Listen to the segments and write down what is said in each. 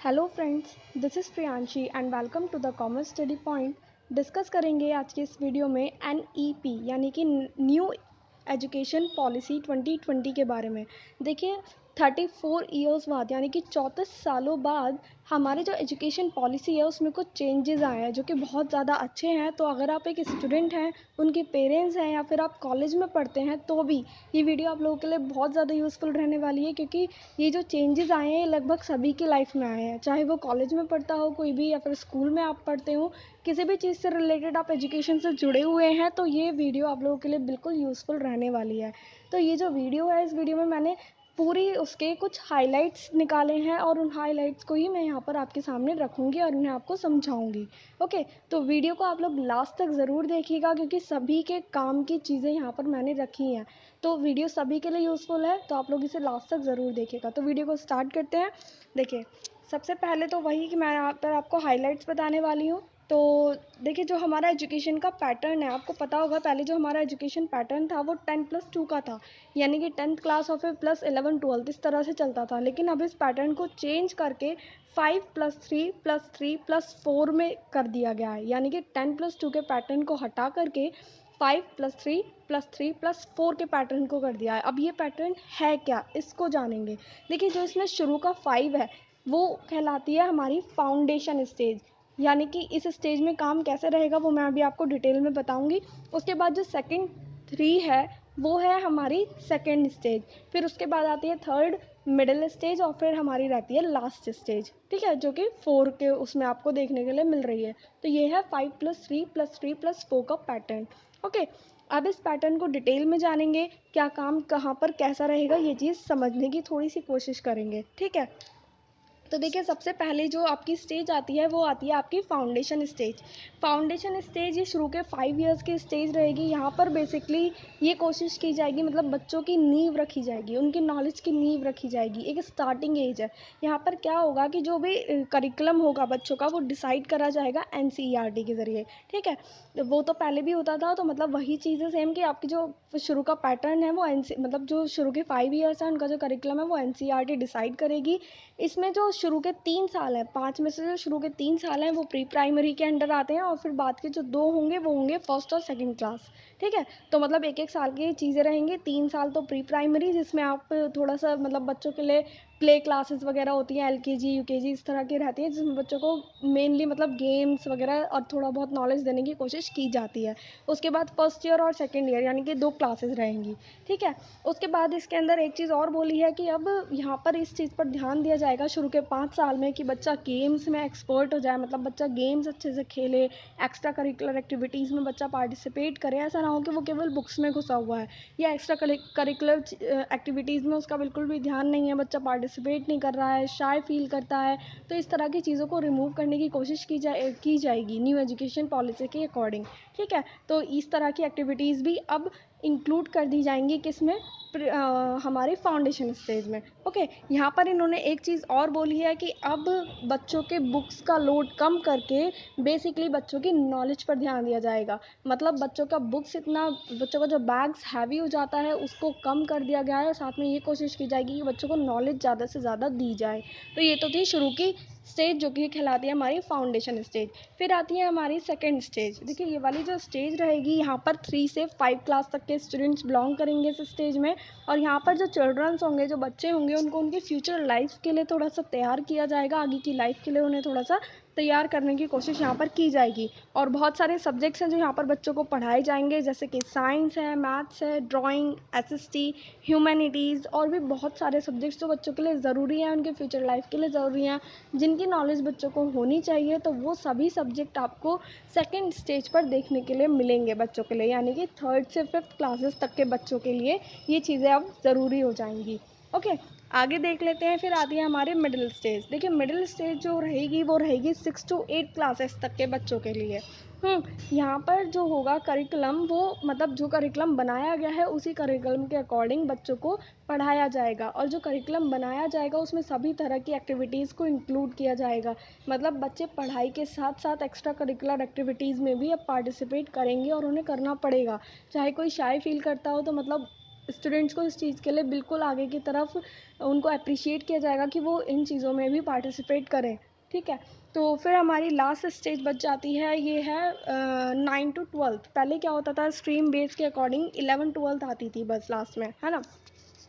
Hello friends, this is Priyanshi and welcome to the commerce study point. Discuss करेंगे आज के इस वीडियो में NEP यानी कि न्यू एजुकेशन पॉलिसी 2020 के बारे में। देखिए 34 ईयर्स बाद यानी कि 34 सालों बाद हमारी जो एजुकेशन पॉलिसी है उसमें कुछ चेंजेस आए हैं जो कि बहुत ज़्यादा अच्छे हैं। तो अगर आप एक स्टूडेंट हैं, उनके पेरेंट्स हैं या फिर आप कॉलेज में पढ़ते हैं तो भी ये वीडियो आप लोगों के लिए बहुत ज़्यादा यूज़फुल रहने वाली है, क्योंकि ये जो चेंजेस आए हैं लगभग सभी की लाइफ में आए हैं, चाहे वो कॉलेज में पढ़ता हो कोई भी या फिर स्कूल में आप पढ़ते हो, किसी भी चीज़ से रिलेटेड आप एजुकेशन से जुड़े हुए हैं तो ये वीडियो आप लोगों के लिए बिल्कुल यूज़फुल रहने वाली है। तो ये जो वीडियो है, इस वीडियो में मैंने पूरी उसके कुछ हाइलाइट्स निकाले हैं और उन हाइलाइट्स को ही मैं यहाँ पर आपके सामने रखूँगी और उन्हें आपको समझाऊँगी। ओके, तो वीडियो को आप लोग लास्ट तक ज़रूर देखिएगा, क्योंकि सभी के काम की चीज़ें यहाँ पर मैंने रखी हैं। तो वीडियो सभी के लिए यूज़फुल है, तो आप लोग इसे लास्ट तक ज़रूर देखिएगा। तो वीडियो को स्टार्ट करते हैं। देखिए, सबसे पहले तो वही कि मैं यहाँ पर आपको हाइलाइट्स बताने वाली हूँ। तो देखिए, जो हमारा एजुकेशन का पैटर्न है, आपको पता होगा पहले जो हमारा एजुकेशन पैटर्न था वो 10+2 का था, यानी कि 10th क्लास और फिर +11 12 इस तरह से चलता था। लेकिन अब इस पैटर्न को चेंज करके 5+3+3+4 में कर दिया गया है, यानी कि 10+2 के पैटर्न को हटा करके 5+3+3+4 के पैटर्न को कर दिया है। अब ये पैटर्न है क्या, इसको जानेंगे। देखिए, जो इसमें शुरू का 5 है वो कहलाती है हमारी फाउंडेशन स्टेज, यानी कि इस स्टेज में काम कैसे रहेगा वो मैं अभी आपको डिटेल में बताऊंगी। उसके बाद जो सेकंड 3 है वो है हमारी सेकंड स्टेज, फिर उसके बाद आती है थर्ड मिडिल स्टेज और फिर हमारी रहती है लास्ट स्टेज, ठीक है, जो कि 4 के उसमें आपको देखने के लिए मिल रही है। तो ये है 5+3+3+4 का पैटर्न। ओके, अब इस पैटर्न को डिटेल में जानेंगे, क्या काम कहाँ पर कैसा रहेगा ये चीज़ समझने की थोड़ी सी कोशिश करेंगे, ठीक है। तो देखिए, सबसे पहले जो आपकी स्टेज आती है वो आती है आपकी फाउंडेशन स्टेज। फाउंडेशन स्टेज ये शुरू के 5 इयर्स की स्टेज रहेगी। यहाँ पर बेसिकली ये कोशिश की जाएगी, मतलब बच्चों की नींव रखी जाएगी, उनकी नॉलेज की नींव रखी जाएगी। एक स्टार्टिंग एज है। यहाँ पर क्या होगा कि जो भी करिकुलम होगा बच्चों का वो डिसाइड करा जाएगा NCERT के ज़रिए, ठीक है। वो तो पहले भी होता था, तो मतलब वही चीज़ें सेम कि आपकी जो शुरू का पैटर्न है वो मतलब जो शुरू के 5 इयर्स है उनका जो करिकुलम है वो NCERT डिसाइड करेगी। इसमें जो शुरू के 3 साल हैं, 5 में से जो शुरू के 3 साल हैं वो प्री प्राइमरी के अंडर आते हैं और फिर बाद के जो 2 होंगे वो होंगे फर्स्ट और सेकंड क्लास, ठीक है। तो मतलब एक एक साल की चीज़ें रहेंगी। 3 साल तो प्री प्राइमरी, जिसमें आप थोड़ा सा मतलब बच्चों के लिए प्ले क्लासेस वगैरह होती हैं, LKG UKG इस तरह की रहती हैं, जिसमें बच्चों को मेनली मतलब गेम्स वगैरह और थोड़ा बहुत नॉलेज देने की कोशिश की जाती है। उसके बाद फर्स्ट ईयर और सेकेंड ईयर यानी कि 2 क्लासेस रहेंगी, ठीक है। उसके बाद इसके अंदर एक चीज़ और बोली है कि अब यहाँ पर इस चीज़ पर ध्यान दिया जाएगा शुरू के 5 साल में कि बच्चा गेम्स में एक्सपर्ट हो जाए, मतलब बच्चा गेम्स अच्छे से खेले, एक्स्ट्रा करिकुलर एक्टिविटीज़ में बच्चा पार्टिसिपेट करे। ऐसा ना हो कि वो केवल बुक्स में घुसा हुआ है या एक्स्ट्रा करिकुलर एक्टिविटीज़ में उसका बिल्कुल भी ध्यान नहीं है, बच्चा पार्टिसिपेट नहीं कर रहा है, शाय फील करता है। तो इस तरह की चीज़ों को रिमूव करने की कोशिश की जाएगी न्यू एजुकेशन पॉलिसी के अकॉर्डिंग, ठीक है। तो इस तरह की एक्टिविटीज़ भी अब इंक्लूड कर दी जाएंगी किसमें, हमारे फाउंडेशन स्टेज में। ओके, यहाँ पर इन्होंने एक चीज़ और बोली है कि अब बच्चों के बुक्स का लोड कम करके बेसिकली बच्चों की नॉलेज पर ध्यान दिया जाएगा। मतलब बच्चों का बुक्स इतना, बच्चों का जो बैग्स हैवी हो जाता है उसको कम कर दिया गया है। साथ में ये कोशिश की जाएगी कि बच्चों को नॉलेज ज़्यादा से ज़्यादा दी जाए। तो ये तो थी शुरू की स्टेज जो कि कहलाती है हमारी फाउंडेशन स्टेज। फिर आती है हमारी सेकेंड स्टेज। देखिए, ये वाली जो स्टेज रहेगी यहाँ पर 3 से 5 क्लास तक के स्टूडेंट्स बिलोंग करेंगे इस स्टेज में। और यहाँ पर जो चिल्ड्रंस होंगे, जो बच्चे होंगे, उनको उनकी फ्यूचर लाइफ के लिए थोड़ा सा तैयार किया जाएगा, आगे की लाइफ के लिए उन्हें थोड़ा सा तैयार करने की कोशिश यहाँ पर की जाएगी। और बहुत सारे सब्जेक्ट्स हैं जो यहाँ पर बच्चों को पढ़ाए जाएंगे, जैसे कि साइंस है, मैथ्स है, ड्राइंग, SST, ह्यूमैनिटीज़ और भी बहुत सारे सब्जेक्ट्स जो बच्चों के लिए ज़रूरी हैं, उनके फ्यूचर लाइफ के लिए ज़रूरी हैं, जिनकी नॉलेज बच्चों को होनी चाहिए। तो वो सभी सब्जेक्ट आपको सेकेंड स्टेज पर देखने के लिए मिलेंगे बच्चों के लिए, यानी कि 3rd से 5th क्लासेस तक के बच्चों के लिए ये चीज़ें अब ज़रूरी हो जाएंगी। ओके, आगे देख लेते हैं। फिर आती है हमारे मिडिल स्टेज। देखिए, मिडिल स्टेज जो रहेगी वो रहेगी 6 to 8 क्लासेस तक के बच्चों के लिए। यहाँ पर जो होगा करिकुलम, वो मतलब जो करिकुलम बनाया गया है उसी करिकुलम के अकॉर्डिंग बच्चों को पढ़ाया जाएगा। और जो करिकुलम बनाया जाएगा उसमें सभी तरह की एक्टिविटीज़ को इंक्लूड किया जाएगा। मतलब बच्चे पढ़ाई के साथ साथ एक्स्ट्रा करिकुलर एक्टिविटीज़ में भी अब पार्टिसिपेट करेंगे और उन्हें करना पड़ेगा। चाहे कोई शाय फील करता हो तो मतलब स्टूडेंट्स को इस चीज़ के लिए बिल्कुल आगे की तरफ उनको अप्रिशिएट किया जाएगा कि वो इन चीज़ों में भी पार्टिसिपेट करें, ठीक है। तो फिर हमारी लास्ट स्टेज बच जाती है, ये है 9 टू 12। पहले क्या होता था, स्ट्रीम बेस के अकॉर्डिंग 11-12 आती थी बस लास्ट में, है ना।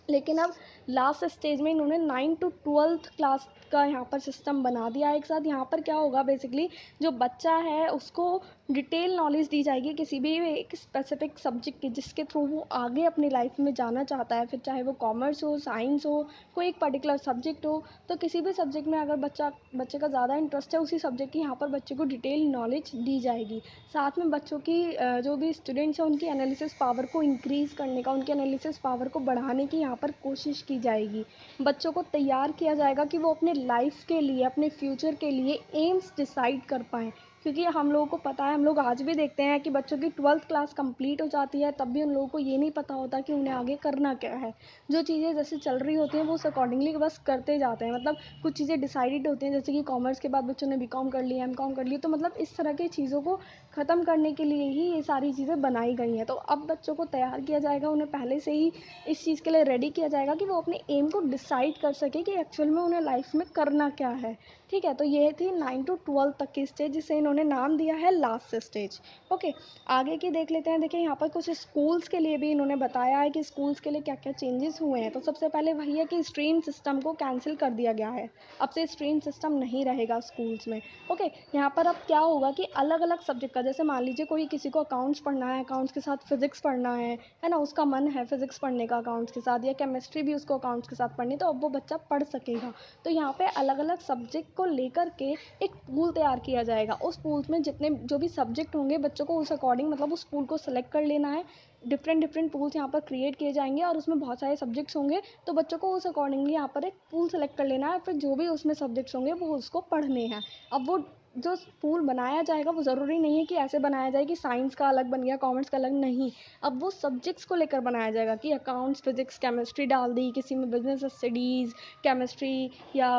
लेकिन अब लास्ट स्टेज में इन्होंने 9 टू 12th क्लास का यहाँ पर सिस्टम बना दिया है एक साथ। यहाँ पर क्या होगा बेसिकली, जो बच्चा है उसको डिटेल नॉलेज दी जाएगी किसी भी एक स्पेसिफिक सब्जेक्ट की, जिसके थ्रू वो आगे अपनी लाइफ में जाना चाहता है, फिर चाहे वो कॉमर्स हो, साइंस हो, कोई एक पर्टिकुलर सब्जेक्ट हो। तो किसी भी सब्जेक्ट में अगर बच्चे का ज़्यादा इंटरेस्ट है उसी सब्जेक्ट की, यहाँ पर बच्चे को डिटेल नॉलेज दी जाएगी। साथ में बच्चों की जो भी स्टूडेंट्स हैं उनकी एनालिसिस पावर को इंक्रीज़ करने का, उनकी एनालिसिस पावर को बढ़ाने की यहाँ पर कोशिश की जाएगी। बच्चों को तैयार किया जाएगा कि वो अपने लाइफ के लिए, अपने फ्यूचर के लिए एम्स डिसाइड कर पाएँ। क्योंकि हम लोगों को पता है, हम लोग आज भी देखते हैं कि बच्चों की 12th क्लास कंप्लीट हो जाती है, तब भी उन लोगों को ये नहीं पता होता कि उन्हें आगे करना क्या है। जो चीज़ें जैसे चल रही होती हैं वो उस अकॉर्डिंगली बस करते जाते हैं। मतलब कुछ चीज़ें डिसाइडेड होती हैं, जैसे कि कॉमर्स के बाद बच्चों ने बीकॉम कर लिया, एमकॉम कर लिया, तो मतलब इस तरह की चीज़ों को ख़त्म करने के लिए ही ये सारी चीज़ें बनाई गई हैं। तो अब बच्चों को तैयार किया जाएगा, उन्हें पहले से ही इस चीज़ के लिए रेडी किया जाएगा कि वो अपने एम को डिसाइड कर सके कि एक्चुअल में उन्हें लाइफ में करना क्या है, ठीक है। तो ये थी 9 टू 12 तक की स्टेज, जिसे इन्होंने नाम दिया है लास्ट स्टेज। ओके, आगे की देख लेते हैं। देखिए यहाँ पर कुछ स्कूल्स के लिए भी इन्होंने बताया है कि स्कूल्स के लिए क्या क्या चेंजेस हुए हैं। तो सबसे पहले वही है कि स्ट्रीम सिस्टम को कैंसिल कर दिया गया है, अब से स्ट्रीम सिस्टम नहीं रहेगा स्कूल्स में। ओके, यहाँ पर अब क्या होगा कि अलग अलग सब्जेक्ट का, जैसे मान लीजिए कोई किसी को अकाउंट्स पढ़ना है, अकाउंट्स के साथ फिजिक्स पढ़ना है ना, उसका मन है फिजिक्स पढ़ने का अकाउंट्स के साथ, या केमिस्ट्री भी उसको अकाउंट्स के साथ पढ़नी, तो अब वो बच्चा पढ़ सकेगा। तो यहाँ पे अलग अलग सब्जेक्ट को लेकर के एक पूल तैयार किया जाएगा। उस पूल में जितने जो भी सब्जेक्ट होंगे बच्चों को उस अकॉर्डिंग, मतलब उस पूल को सेलेक्ट कर लेना है। डिफरेंट डिफरेंट पूल्स यहाँ पर क्रिएट किए जाएंगे और उसमें बहुत सारे सब्जेक्ट्स होंगे, तो बच्चों को उस अकॉर्डिंगली यहाँ पर एक पूल सेलेक्ट कर लेना है, फिर जो भी उसमें सब्जेक्ट्स होंगे वो उसको पढ़ने हैं। अब वो जो पूल बनाया जाएगा वो ज़रूरी नहीं है कि ऐसे बनाया जाए कि साइंस का अलग बन गया, कॉमर्स का अलग, नहीं। अब वो सब्जेक्ट्स को लेकर बनाया जाएगा कि अकाउंट्स, फिजिक्स, केमिस्ट्री डाल दी, किसी में बिजनेस स्टडीज़, केमिस्ट्री या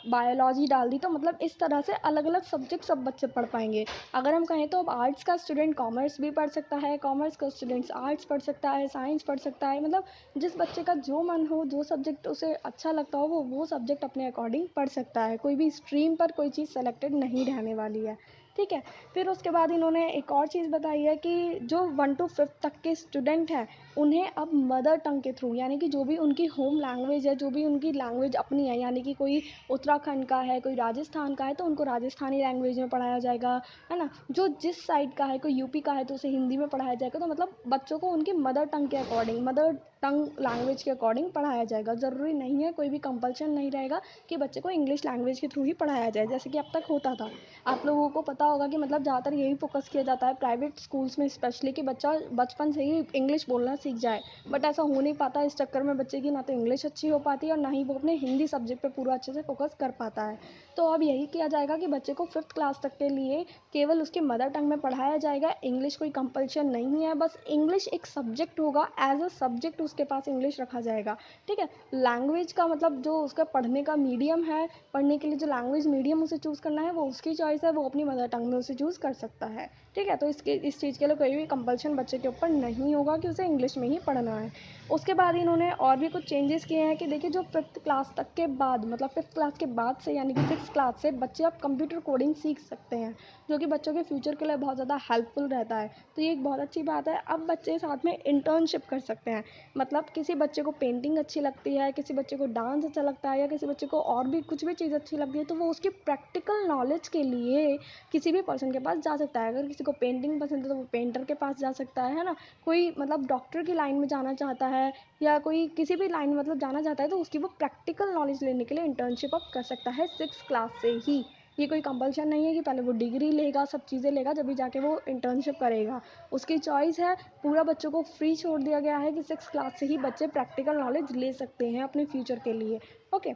बायोलॉजी डाल दी, तो मतलब इस तरह से अलग अलग सब्जेक्ट सब बच्चे पढ़ पाएंगे। अगर हम कहें तो अब आर्ट्स का स्टूडेंट कॉमर्स भी पढ़ सकता है, कॉमर्स का स्टूडेंट्स आर्ट्स पढ़ सकता है, साइंस पढ़ सकता है। मतलब जिस बच्चे का जो मन हो, जो सब्जेक्ट उसे अच्छा लगता हो, वो सब्जेक्ट अपने अकॉर्डिंग पढ़ सकता है। कोई भी स्ट्रीम पर कोई चीज़ सेलेक्टेड नहीं रहने वाली है, ठीक है। फिर उसके बाद इन्होंने एक और चीज़ बताई है कि जो 1 to 5 तक के स्टूडेंट हैं उन्हें अब मदर टंग के थ्रू, यानी कि जो भी उनकी होम लैंग्वेज है, जो भी उनकी लैंग्वेज अपनी है, यानी कि कोई उत्तराखंड का है, कोई राजस्थान का है, तो उनको राजस्थानी लैंग्वेज में पढ़ाया जाएगा, है ना। जो जिस साइड का है, कोई यूपी का है तो उसे हिंदी में पढ़ाया जाएगा। तो मतलब बच्चों को उनकी मदर टंग के अकॉर्डिंग, मदर टंग लैंग्वेज के अकॉर्डिंग पढ़ाया जाएगा। ज़रूरी नहीं है, कोई भी कंपल्शन नहीं रहेगा कि बच्चे को इंग्लिश लैंग्वेज के थ्रू ही पढ़ाया जाए, जैसे कि अब तक होता था। आप लोगों को पता होगा कि मतलब ज़्यादातर यही फोकस किया जाता है प्राइवेट स्कूल्स में स्पेशली, कि बच्चा बचपन से ही इंग्लिश बोलना सीख जाए, बट ऐसा हो नहीं पाता। इस चक्कर में बच्चे की ना तो इंग्लिश अच्छी हो पाती है और ना ही वो अपने हिंदी सब्जेक्ट पे पूरा अच्छे से फोकस कर पाता है। तो अब यही किया जाएगा कि बच्चे को 5th क्लास तक के लिए केवल उसके मदर टंग में पढ़ाया जाएगा। इंग्लिश कोई कंपल्शन नहीं है, बस इंग्लिश एक सब्जेक्ट होगा, एज अ सब्जेक्ट उसके पास इंग्लिश रखा जाएगा, ठीक है। लैंग्वेज का मतलब जो उसका पढ़ने का मीडियम है, पढ़ने के लिए जो लैंग्वेज मीडियम उसे चूज़ करना है वो उसकी चॉइस है, वो अपनी मदर टंग में उसे चूज़ कर सकता है, ठीक है। तो इस चीज़ के लिए कोई भी कंपल्शन बच्चे के ऊपर नहीं होगा कि उसे इंग्लिश में ही पढ़ना है। उसके बाद इन्होंने और भी कुछ चेंजेस किए हैं कि देखिए, जो 5th क्लास तक के बाद, मतलब 5th क्लास के बाद से यानी कि 6th क्लास से बच्चे अब कंप्यूटर कोडिंग सीख सकते हैं, जो कि बच्चों के फ्यूचर के लिए बहुत ज़्यादा हेल्पफुल रहता है। तो ये एक बहुत अच्छी बात है। अब बच्चे साथ में इंटर्नशिप कर सकते हैं, मतलब किसी बच्चे को पेंटिंग अच्छी लगती है, किसी बच्चे को डांस अच्छा लगता है, या किसी बच्चे को और भी कुछ भी चीज़ अच्छी लगती है, तो वो उसकी प्रैक्टिकल नॉलेज के लिए किसी भी पर्सन के पास जा सकता है। अगर किसी को पेंटिंग पसंद है तो वो पेंटर के पास जा सकता है ना। कोई मतलब डॉक्टर की लाइन में जाना चाहता है या कोई किसी भी लाइन में मतलब जाना चाहता है, तो उसकी वो प्रैक्टिकल नॉलेज लेने के लिए इंटर्नशिप अब कर सकता है 6th क्लास से ही। ये कोई कंपल्शन नहीं है कि पहले वो डिग्री लेगा, सब चीज़ें लेगा, जब भी जाके वो इंटर्नशिप करेगा, उसकी चॉइस है। पूरा बच्चों को फ्री छोड़ दिया गया है कि 6th क्लास से ही बच्चे प्रैक्टिकल नॉलेज ले सकते हैं अपने फ्यूचर के लिए, ओके।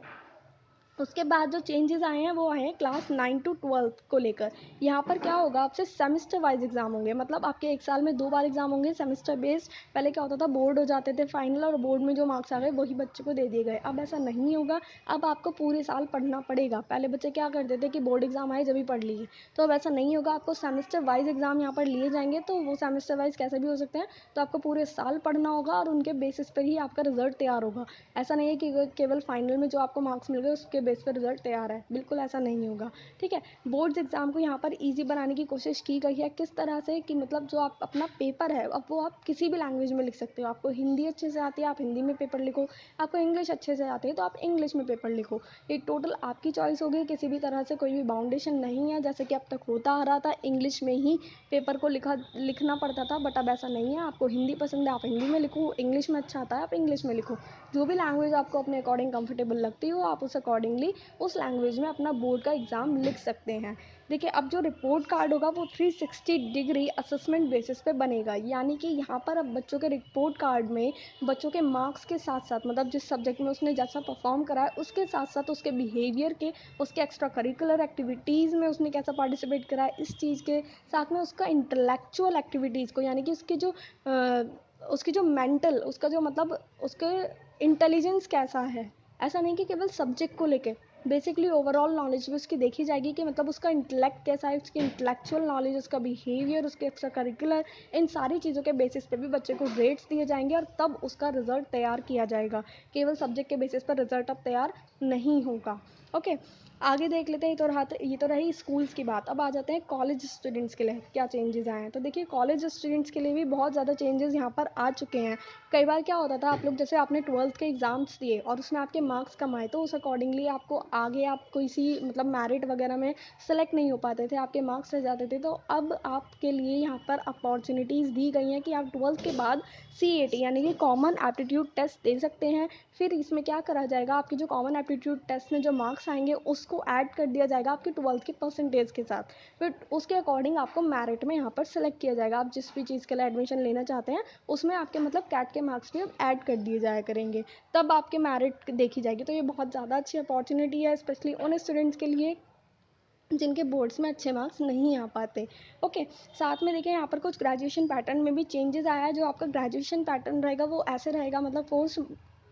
उसके बाद जो चेंजेस आए हैं वो आए हैं क्लास 9 टू 12 को लेकर। यहाँ पर क्या होगा, आपसे सेमेस्टर वाइज एग्जाम होंगे, मतलब आपके एक साल में 2 बार एग्जाम होंगे सेमेस्टर बेस्ड। पहले क्या होता था, बोर्ड हो जाते थे फाइनल और बोर्ड में जो मार्क्स आ गए वही बच्चे को दे दिए गए। अब ऐसा नहीं होगा, अब आपको पूरे साल पढ़ना पड़ेगा। पहले बच्चे क्या करते थे कि बोर्ड एग्जाम आए जब भी पढ़ लीजिए, तो अब ऐसा नहीं होगा, आपको सेमेस्टर वाइज एग्जाम यहाँ पर लिए जाएंगे। तो वो सेमेस्टर वाइज कैसे भी हो सकते हैं, तो आपको पूरे साल पढ़ना होगा और उनके बेसिस पर ही आपका रिजल्ट तैयार होगा। ऐसा नहीं है कि केवल फाइनल में जो आपको मार्क्स मिल गए उसके बेस पर रिजल्ट तैयार है, बिल्कुल ऐसा नहीं होगा। ठीक है, बोर्ड्स एग्जाम को यहाँ पर ईजी बनाने की कोशिश की गई है। किस तरह से कि मतलब जो आप अपना पेपर है अब वो आप किसी भी लैंग्वेज में लिख सकते हो। आपको हिंदी अच्छे से आती है, आप हिंदी में पेपर लिखो। आपको इंग्लिश अच्छे से आती है तो आप इंग्लिश में पेपर लिखो। ये टोटल आपकी चॉइस होगी, किसी भी तरह से कोई भी बाउंडेशन नहीं है जैसे कि अब तक होता आ रहा था, इंग्लिश में ही पेपर को लिखना पड़ता था। बट अब ऐसा नहीं है, आपको हिंदी पसंद है आप हिंदी में लिखो, इंग्लिश में अच्छा आता है आप इंग्लिश में लिखो। जो भी लैंग्वेज आपको अपने अकॉर्डिंग कंफर्टेबल लगती हो आप उस अकॉर्डिंगली उस लैंग्वेज में अपना बोर्ड का एग्ज़ाम लिख सकते हैं। देखिए, अब जो रिपोर्ट कार्ड होगा वो 360 डिग्री असेसमेंट बेसिस पे बनेगा, यानी कि यहाँ पर अब बच्चों के रिपोर्ट कार्ड में बच्चों के मार्क्स के साथ साथ, मतलब जिस सब्जेक्ट में उसने जैसा परफॉर्म करा है उसके साथ साथ उसके बिहेवियर के, उसके एक्स्ट्रा करिकुलर एक्टिविटीज़ में उसने कैसा पार्टिसिपेट करा है, इस चीज़ के साथ में उसका इंटेलेक्चुअल एक्टिविटीज़ को, यानी कि उसकी जो मेंटल, उसका जो मतलब उसके इंटेलिजेंस कैसा है। ऐसा नहीं कि केवल सब्जेक्ट को लेके, बेसिकली ओवरऑल नॉलेज भी उसकी देखी जाएगी कि मतलब उसका इंटेलेक्ट कैसा है, उसकी इंटेलेक्चुअल नॉलेज, उसका बिहेवियर, उसके एक्स्ट्रा करिकुलर, इन सारी चीज़ों के बेसिस पे भी बच्चे को ग्रेड्स दिए जाएंगे और तब उसका रिजल्ट तैयार किया जाएगा। केवल सब्जेक्ट के बेसिस पर रिजल्ट अब तैयार नहीं होगा। ओके, आगे देख लेते हैं। ये तो रही स्कूल्स की बात। अब आ जाते हैं कॉलेज स्टूडेंट्स के लिए क्या चेंजेस आए हैं। तो देखिए, कॉलेज स्टूडेंट्स के लिए भी बहुत ज़्यादा चेंजेस यहाँ पर आ चुके हैं। कई बार क्या होता था, आप लोग जैसे आपने 12th के एग्ज़ाम्स दिए और उसमें आपके मार्क्स कम आए तो उस अकॉर्डिंगली आपको आगे आप कोई सी मतलब मेरिट वगैरह में सेलेक्ट नहीं हो पाते थे, आपके मार्क्स रह जाते थे। तो अब आपके लिए यहाँ पर अपॉर्चुनिटीज़ दी गई हैं कि आप 12th के बाद CAT यानी कि कॉमन एप्टीट्यूड टेस्ट दे सकते हैं। फिर इसमें क्या करा जाएगा, आपके जो कॉमन एप्टीट्यूड टेस्ट में जो मार्क्स आएंगे उसको ऐड कर दिया जाएगा आपके 12th के परसेंटेज के साथ। फिर उसके अकॉर्डिंग आपको मेरिट में यहाँ पर सेलेक्ट किया जाएगा। आप जिस भी चीज़ के लिए एडमिशन लेना चाहते हैं उसमें आपके मतलब कैट के मार्क्स भी अब ऐड कर दिए जाया करेंगे, तब आपके मेरिट देखी जाएगी। तो ये बहुत ज़्यादा अच्छी अपॉर्चुनिटी है, स्पेशली उन स्टूडेंट्स के लिए जिनके बोर्ड्स में अच्छे मार्क्स नहीं आ पाते। ओके, साथ में देखिए यहाँ पर कुछ ग्रेजुएशन पैटर्न में भी चेंजेस आया है। जो आपका ग्रेजुएशन पैटर्न रहेगा वो ऐसे रहेगा, मतलब कोर्स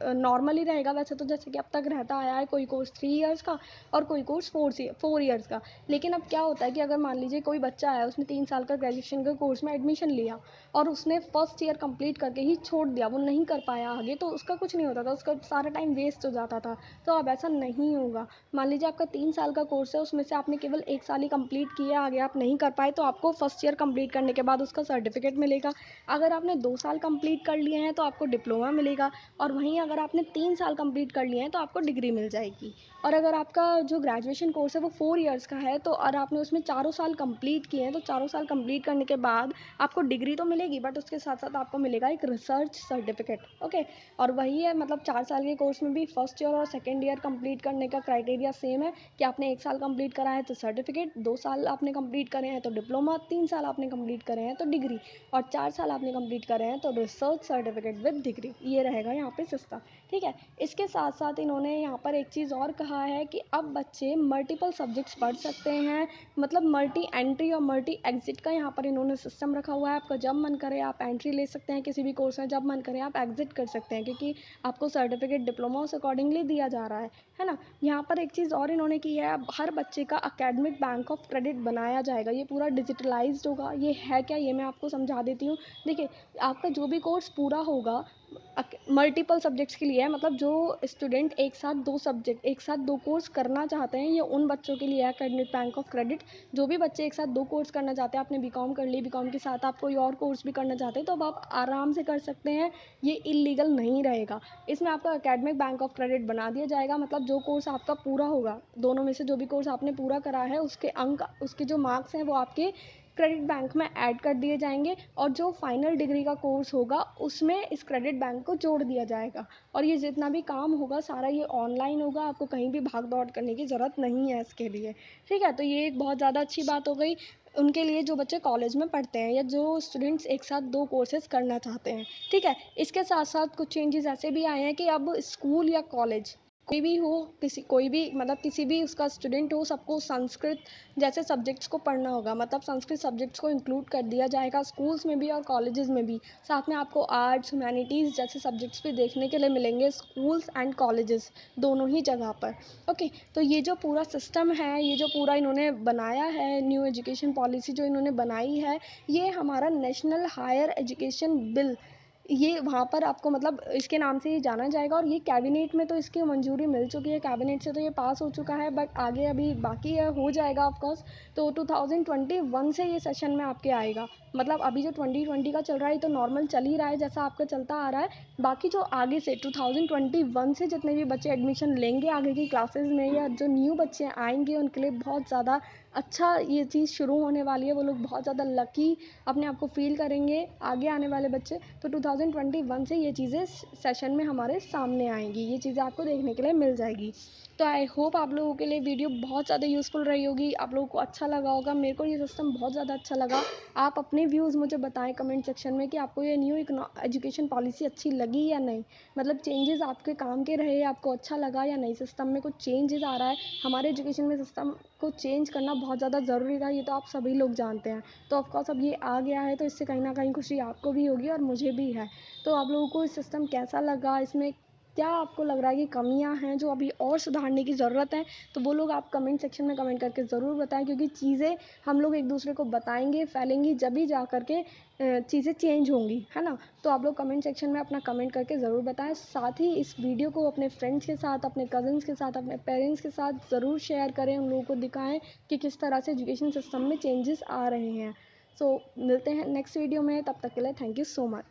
नॉर्मली रहेगा वैसे तो, जैसे कि अब तक रहता आया है, कोई कोर्स 3 इयर्स का और कोई कोर्स 4 इयर्स का। लेकिन अब क्या होता है कि अगर मान लीजिए कोई बच्चा है, उसने 3 साल का ग्रेजुएशन के कोर्स में एडमिशन लिया और उसने फर्स्ट ईयर कंप्लीट करके ही छोड़ दिया, वो नहीं कर पाया आगे, तो उसका कुछ नहीं होता था, उसका सारा टाइम वेस्ट हो जाता था। तो अब ऐसा नहीं होगा। मान लीजिए आपका 3 साल का कोर्स है, उसमें से आपने केवल 1 साल ही कंप्लीट किया, आगे आप नहीं कर पाए, तो आपको फर्स्ट ईयर कंप्लीट करने के बाद उसका सर्टिफिकेट मिलेगा। अगर आपने 2 साल कंप्लीट कर लिए हैं तो आपको डिप्लोमा मिलेगा, और वहीं अगर आपने 3 साल कंप्लीट कर लिए हैं तो आपको डिग्री मिल जाएगी। और अगर आपका जो ग्रेजुएशन कोर्स है वो 4 इयर्स का है, तो और आपने उसमें चारों साल कंप्लीट किए हैं, तो चारों साल कंप्लीट करने के बाद आपको डिग्री तो मिलेगी, बट उसके साथ साथ आपको मिलेगा एक रिसर्च सर्टिफिकेट। ओके, और वही है, मतलब 4 साल के कोर्स में भी फर्स्ट ईयर और सेकेंड ईयर कंप्लीट करने का क्राइटेरिया सेम है कि आपने 1 साल कंप्लीट करा है तो सर्टिफिकेट, 2 साल आपने कंप्लीट करे हैं तो डिप्लोमा, 3 साल आपने कंप्लीट करे हैं तो डिग्री, और 4 साल आपने कंप्लीट करे हैं तो रिसर्च सर्टिफिकेट विद डिग्री। ये रहेगा यहाँ पे सिस्टम। ठीक है, इसके साथ साथ इन्होंने यहाँ पर एक चीज़ और कहा है कि अब बच्चे मल्टीपल सब्जेक्ट्स पढ़ सकते हैं, मतलब मल्टी एंट्री और मल्टी एग्जिट का यहाँ पर इन्होंने सिस्टम रखा हुआ है। आपका जब मन करे आप एंट्री ले सकते हैं किसी भी कोर्स में, जब मन करे आप एग्जिट कर सकते हैं, क्योंकि आपको सर्टिफिकेट डिप्लोमा उस अकॉर्डिंगली दिया जा रहा है ना। यहाँ पर एक चीज़ और इन्होंने की है, अब हर बच्चे का अकेडमिक बैंक ऑफ क्रेडिट बनाया जाएगा। ये पूरा डिजिटलाइज्ड होगा। ये है क्या, ये मैं आपको समझा देती हूँ। देखिए, आपका जो भी कोर्स पूरा होगा मल्टीपल सब्जेक्ट्स के लिए है, मतलब जो स्टूडेंट एक साथ दो कोर्स करना चाहते हैं, ये उन बच्चों के लिए है एकेडमिक बैंक ऑफ क्रेडिट। जो भी बच्चे एक साथ 2 कोर्स करना चाहते हैं, आपने बीकॉम कर ली, बीकॉम के साथ आप कोई और कोर्स भी करना चाहते हैं, तो अब आप आराम से कर सकते हैं, ये इलीगल नहीं रहेगा। इसमें आपका एकेडमिक बैंक ऑफ क्रेडिट बना दिया जाएगा, मतलब जो कोर्स आपका पूरा होगा, दोनों में से जो भी कोर्स आपने पूरा करा है उसके अंक, उसके जो मार्क्स हैं वो आपके क्रेडिट बैंक में ऐड कर दिए जाएंगे, और जो फाइनल डिग्री का कोर्स होगा उसमें इस क्रेडिट बैंक को जोड़ दिया जाएगा। और ये जितना भी काम होगा सारा ये ऑनलाइन होगा, आपको कहीं भी भाग दौड़ करने की ज़रूरत नहीं है इसके लिए। ठीक है, तो ये एक बहुत ज़्यादा अच्छी बात हो गई उनके लिए जो बच्चे कॉलेज में पढ़ते हैं या जो स्टूडेंट्स एक साथ 2 कोर्सेज करना चाहते हैं। ठीक है, इसके साथ साथ कुछ चेंजेस ऐसे भी आए हैं कि अब स्कूल या कॉलेज कोई भी हो, कोई भी मतलब किसी भी उसका स्टूडेंट हो, सबको संस्कृत जैसे सब्जेक्ट्स को पढ़ना होगा। मतलब संस्कृत सब्जेक्ट्स को इंक्लूड कर दिया जाएगा स्कूल्स में भी और कॉलेजेस में भी। साथ में आपको आर्ट्स, ह्यूमैनिटीज़ जैसे सब्जेक्ट्स भी देखने के लिए मिलेंगे स्कूल्स एंड कॉलेजेस दोनों ही जगह पर। ओके, तो ये जो पूरा सिस्टम है, ये जो पूरा इन्होंने बनाया है, न्यू एजुकेशन पॉलिसी जो इन्होंने बनाई है, ये हमारा नेशनल हायर एजुकेशन बिल, ये वहाँ पर आपको मतलब इसके नाम से ही जाना जाएगा। और ये कैबिनेट में तो इसकी मंजूरी मिल चुकी है, कैबिनेट से तो ये पास हो चुका है, बट आगे अभी बाकी है, हो जाएगा ऑफ कोर्स। तो 2021 से ये सेशन में आपके आएगा। मतलब अभी जो 2020 का चल रहा है, तो नॉर्मल चल ही रहा है जैसा आपका चलता आ रहा है। बाकी जो आगे से 2021 से जितने भी बच्चे एडमिशन लेंगे आगे की क्लासेस में, या जो न्यू बच्चे आएंगे, उनके लिए बहुत ज़्यादा अच्छा ये चीज़ शुरू होने वाली है। वो लोग बहुत ज़्यादा लकी अपने आप को फील करेंगे, आगे आने वाले बच्चे। तो 2021 से ये चीज़ें सेशन में हमारे सामने आएंगी, ये चीज़ें आपको देखने के लिए मिल जाएगी। तो आई होप आप लोगों के लिए वीडियो बहुत ज़्यादा यूज़फुल रही होगी, आप लोगों को अच्छा लगा होगा। मेरे को ये सिस्टम बहुत ज़्यादा अच्छा लगा। आप अपने व्यूज़ मुझे बताएं कमेंट सेक्शन में कि आपको ये न्यू एजुकेशन पॉलिसी अच्छी लगी या नहीं। मतलब चेंजेस आपके काम के रहे, आपको अच्छा लगा या नहीं, सिस्टम में कुछ चेंजेस आ रहा है। हमारे एजुकेशन में सिस्टम को चेंज करना बहुत ज़्यादा ज़रूरी था, ये तो आप सभी लोग जानते हैं। तो ऑफकोर्स अब ये आ गया है, तो इससे कहीं ना कहीं खुशी आपको भी होगी और मुझे भी है। तो आप लोगों को इस सिस्टम कैसा लगा, इसमें क्या आपको लग रहा है कि कमियां हैं जो अभी और सुधारने की ज़रूरत है, तो वो लोग आप कमेंट सेक्शन में कमेंट करके ज़रूर बताएं। क्योंकि चीज़ें हम लोग एक दूसरे को बताएंगे, फैलेंगी, जब भी जा करके चीज़ें चेंज होंगी, है ना। तो आप लोग कमेंट सेक्शन में अपना कमेंट करके ज़रूर बताएं। साथ ही इस वीडियो को अपने फ्रेंड्स के साथ, अपने कज़न्स के साथ, अपने पेरेंट्स के साथ ज़रूर शेयर करें, उन लोगों को दिखाएं कि किस तरह से एजुकेशन सिस्टम में चेंजेस आ रहे हैं। सो मिलते हैं नेक्स्ट वीडियो में, तब तक के लिए थैंक यू सो मच।